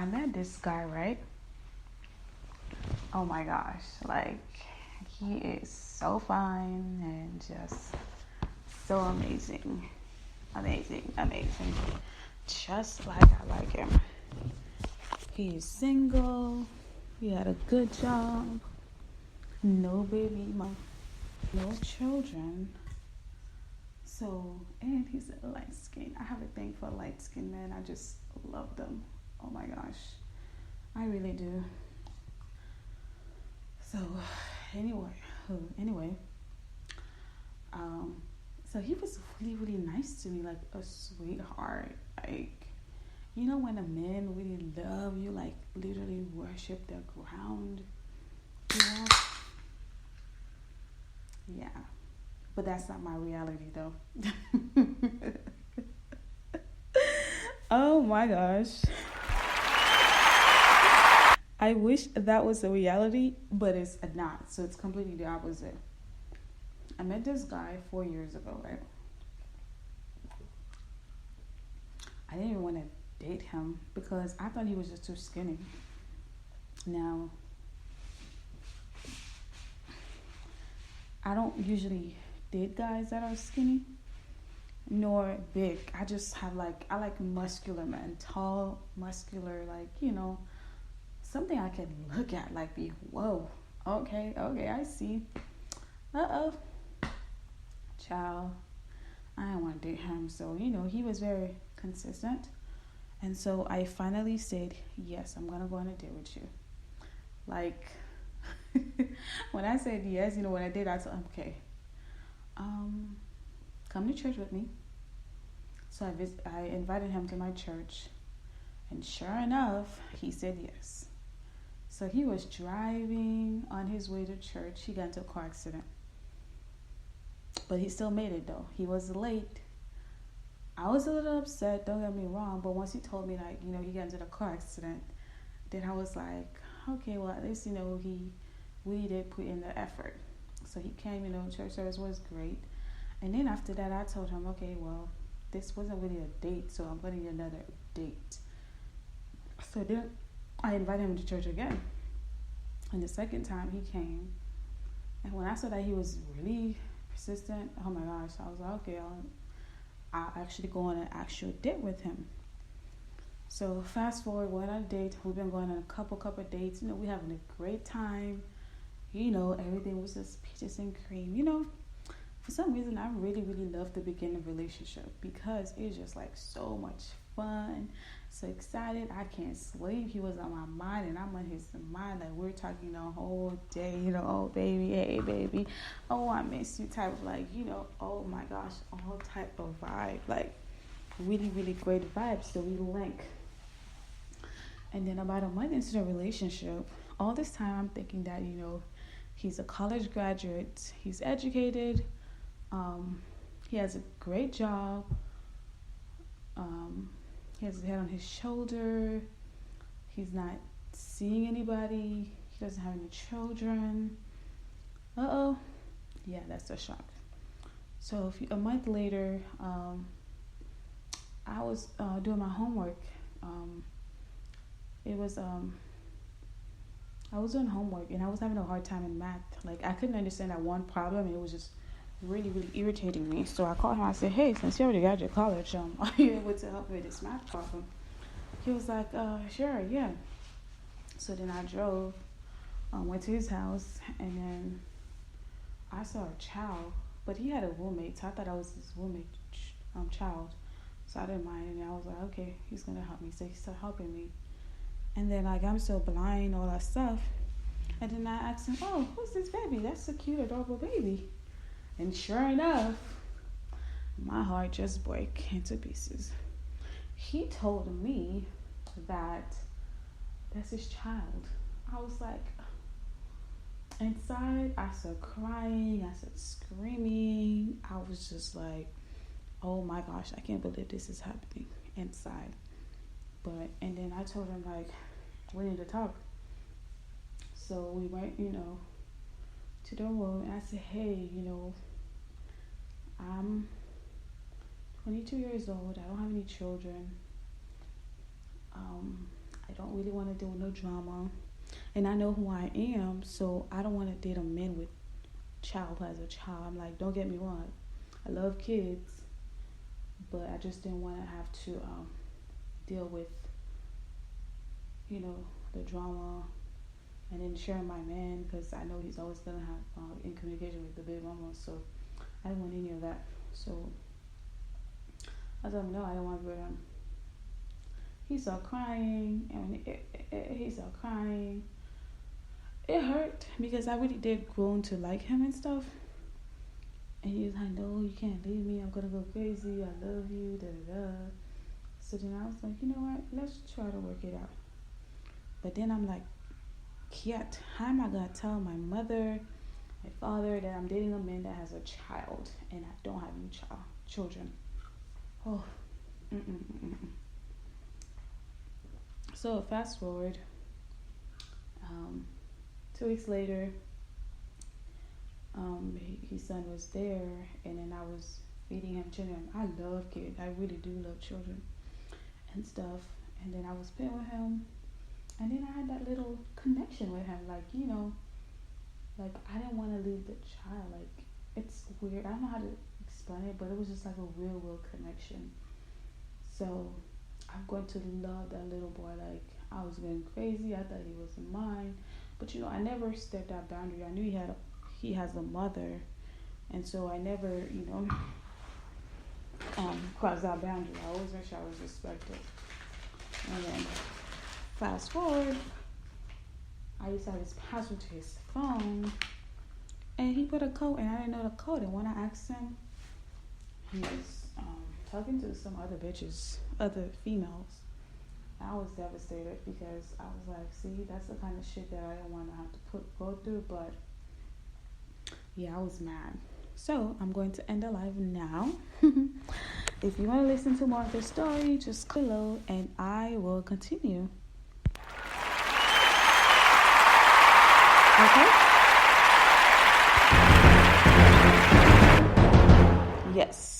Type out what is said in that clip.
I met this guy, right? Oh my gosh, like he is so fine and just so amazing. Amazing, amazing. Just like I like him. He is single, he had a good job, no baby mom, no children. So, and he's a light skin. I have a thing for light skin men. I just love them. Oh my gosh. I really do. So, anyway, anyway, um, so he was really, really nice to me, like a sweetheart. Like, you know, when a man really love you, like literally worship the ground, you know? Yeah. But that's not my reality, though. Oh my gosh. I wish that was a reality, but it's not. So it's completely the opposite. I met this guy 4 years ago, right? I didn't even want to date him because I thought he was just too skinny. Now, I don't usually date guys that are skinny nor big. I just have I like muscular men, tall, muscular, like, you know, something I can look at, like be, whoa, okay, I see. Uh-oh. Child. I didn't want to date him. So, you know, he was very consistent. And so I finally said, yes, I'm going to go on a date with you. Like, when I said yes, you know, what I did, I told him, okay, come to church with me. So I invited him to my church. And sure enough, he said yes. So he was driving on his way to church. He got into a car accident. But he still made it, though. He was late. I was a little upset, don't get me wrong. But once he told me, like, you know, he got into the car accident, then I was like, okay, well, at least, you know, he really did put in the effort. So he came, you know, church service was great. And then after that, I told him, okay, well, this wasn't really a date, so I'm going to get another date. So then I invited him to church again. And the second time he came, and when I saw that he was really persistent, oh my gosh, I was like, okay, I'll actually go on an actual date with him. So fast forward, we're on a date. We've been going on a couple dates. You know, we're having a great time. You know, everything was just peaches and cream. You know, for some reason, I really, really love the beginning of a relationship because it's just like so much fun. So excited. I can't sleep. He was on my mind and I'm on his mind. Like, we're talking the whole day, you know, oh baby, hey baby, oh I miss you type of, like, you know, oh my gosh, all type of vibe. Like, really, really great vibes. So we link. And then about a month into the relationship, all this time I'm thinking that, you know, he's a college graduate, he's educated, he has a great job, he has his head on his shoulder, he's not seeing anybody, he doesn't have any children. Uh-oh. Yeah, that's a shock. So a month later, I was doing my homework. I was doing homework and I was having a hard time in math. Like, I couldn't understand that one problem and it was just really, really irritating me. So I called him. I said, hey, since you already got your college, are you able to help me with this math problem? He was like, sure, yeah. So then I drove, went to his house, and then I saw a child, but he had a roommate, so I thought I was his roommate child. So I didn't mind, and I was like, okay, he's gonna help me. So he started helping me. And then, like, I'm so blind, all that stuff. And then I asked him, oh, who's this baby? That's a cute, adorable baby. And sure enough, my heart just broke into pieces. He told me that that's his child. I was like, inside, I started crying, I started screaming. I was just like, oh my gosh, I can't believe this is happening inside. And then I told him, like, we need to talk. So we went, you know, to the room, and I said, hey, you know, I'm 22 years old. I don't have any children. I don't really want to deal with no drama. And I know who I am, so I don't want to date a man with child who has a child. I'm like, don't get me wrong. I love kids, but I just didn't want to have to deal with, the drama and then sharing my man, because I know he's always going to have in communication with the baby mama. So I didn't want any of that. So I told him, no, I don't want to be with him. He started crying, and when he started crying, it hurt because I really did grow to like him and stuff. And he was like, no, you can't leave me. I'm going to go crazy. I love you. Da da da. So then I was like, you know what? Let's try to work it out. But then I'm like, yet, how am I going to tell my mother, my father, that I'm dating a man that has a child and I don't have any children? Oh. So fast forward. 2 weeks later, his son was there, and then I was feeding him children. I love kids. I really do love children and stuff. And then I was playing with him, and then I had that little connection with him. Like, like I didn't want to leave the child. Like, it's weird. I don't know how to explain it, but it was just like a real connection. So I'm going to love that little boy. Like, I was going crazy. I thought he was mine. But, I never stepped that boundary. I knew he has a mother. And so I never, crossed that boundary. I always make sure I was respected. And then fast forward, I used to have his password to his phone. And he put a code, and I didn't know the code. And when I asked him, he was talking to some other bitches, other females. I was devastated because I was like, see, that's the kind of shit that I didn't want to have to go through. But yeah, I was mad. So I'm going to end the live now. If you want to listen to more of the story, just click below and I will continue. Okay? Yes.